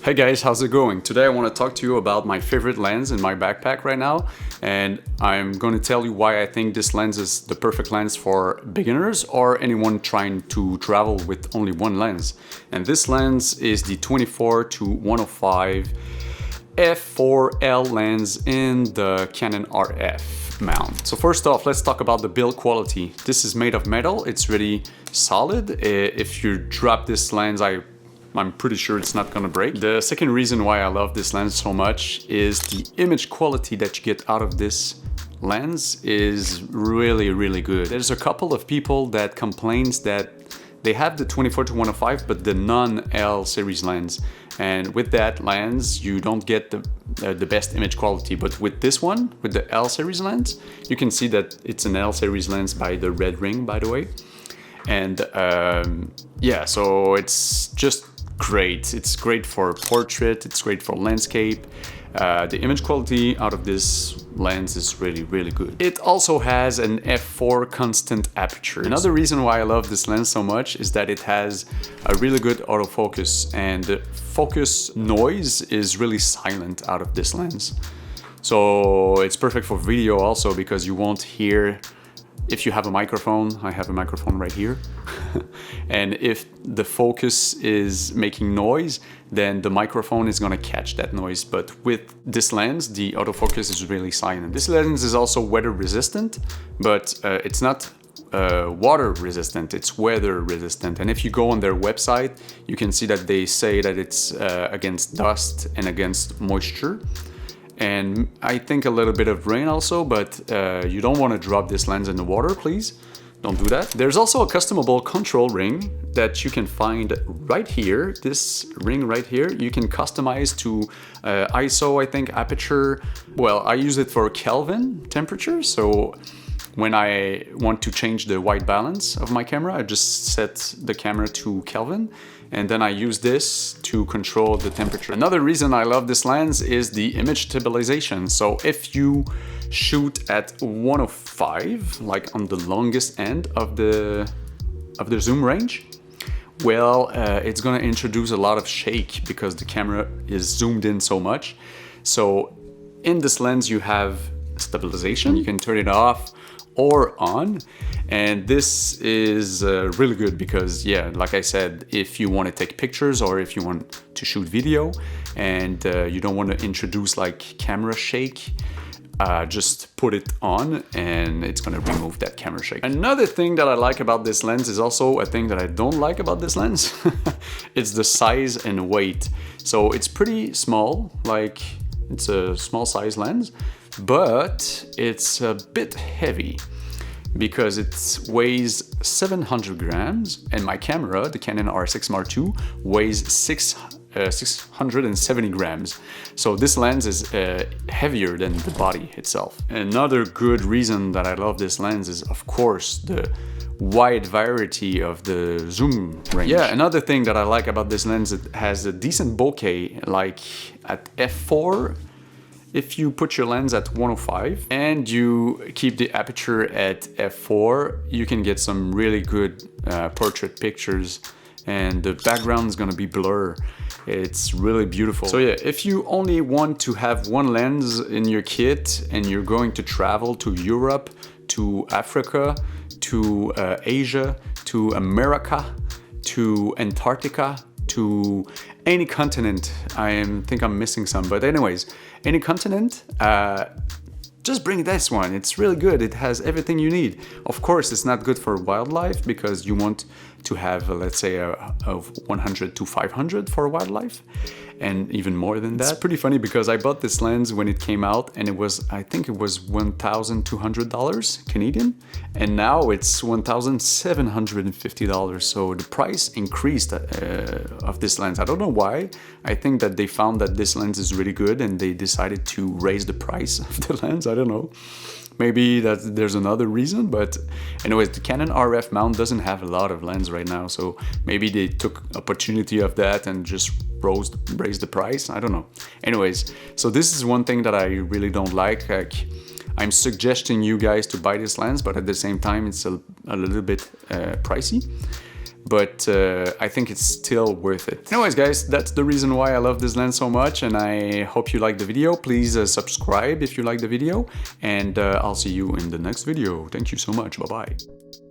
Hey guys, how's it going? Today I want to talk to you about my favorite lens in my backpack right now, and I'm going to tell you why I think this lens is the perfect lens for beginners or anyone trying to travel with only one lens. And this lens is the 24-105 F4L lens in the Canon RF mount. So first off, let's talk about the build quality. This is made of metal, it's really solid. If you drop this lens, I'm pretty sure it's not gonna break. The second reason why I love this lens so much is the image quality that you get out of this lens is really, really good. There's a couple of people that complains that they have the 24-105 but the non-L series lens, and with that lens you don't get the best image quality. But with this one, with the L series lens, you can see that it's an L series lens by the red ring, by the way. And yeah, so it's just great. It's great for portrait, it's great for landscape. The image quality out of this lens is really, really good. It also has an f4 constant aperture. Another reason why I love this lens so much is that it has a really good autofocus, and the focus noise is really silent out of this lens. So it's perfect for video also, because you won't hear. If you have a microphone, I have a microphone right here, and if the focus is making noise, then the microphone is gonna catch that noise. But with this lens, the autofocus is really silent. This lens is also weather resistant, but it's not water resistant, it's weather resistant. And if you go on their website, you can see that they say that it's against dust and against moisture. And I think a little bit of rain also, but you don't want to drop this lens in the water, please. Don't do that. There's also a customable control ring that you can find right here. This ring right here, you can customize to ISO, I think, aperture. Well, I use it for Kelvin temperature. So when I want to change the white balance of my camera, I just set the camera to Kelvin, and then I use this to control the temperature. Another reason I love this lens is the image stabilization. So if you shoot at 105, like on the longest end of the zoom range, well, it's gonna introduce a lot of shake because the camera is zoomed in so much. So in this lens you have stabilization. You can turn it off or on, and this is really good because, yeah, like I said, if you want to take pictures or if you want to shoot video and you don't want to introduce like camera shake, just put it on and it's gonna remove that camera shake. Another thing that I like about this lens is also a thing that I don't like about this lens. It's the size and weight. So it's pretty small, like it's a small size lens, but it's a bit heavy because it weighs 700 grams, and my camera, the Canon R6 Mark II, weighs 670 grams. So this lens is heavier than the body itself. Another good reason that I love this lens is, of course, the wide variety of the zoom range. Yeah, another thing that I like about this lens, it has a decent bokeh, like at f4. If you put your lens at 105 and you keep the aperture at f4, you can get some really good portrait pictures, and the background is gonna be blur. It's really beautiful. So yeah, if you only want to have one lens in your kit and you're going to travel to Europe, to Africa, to Asia, to America, to Antarctica, to any continent. I think I'm missing some, but anyways, any continent, just bring this one. It's really good. It has everything you need. Of course, it's not good for wildlife because you want to have, let's say, of 100 to 500 for wildlife, and even more than that. It's pretty funny because I bought this lens when it came out, and it was, I think it was $1,200 Canadian, and now it's $1,750. So the price increased of this lens. I don't know why. I think that they found that this lens is really good and they decided to raise the price of the lens. I don't know. Maybe there's another reason, but anyways, the Canon RF mount doesn't have a lot of lens right now, so maybe they took opportunity of that and just raised the price. I don't know. Anyways, so this is one thing that I really don't like. I'm suggesting you guys to buy this lens, but at the same time, it's a little bit pricey. but I think it's still worth it. Anyways guys, that's the reason why I love this lens so much, and I hope you like the video. Please subscribe if you like the video, and I'll see you in the next video. Thank you so much. Bye bye.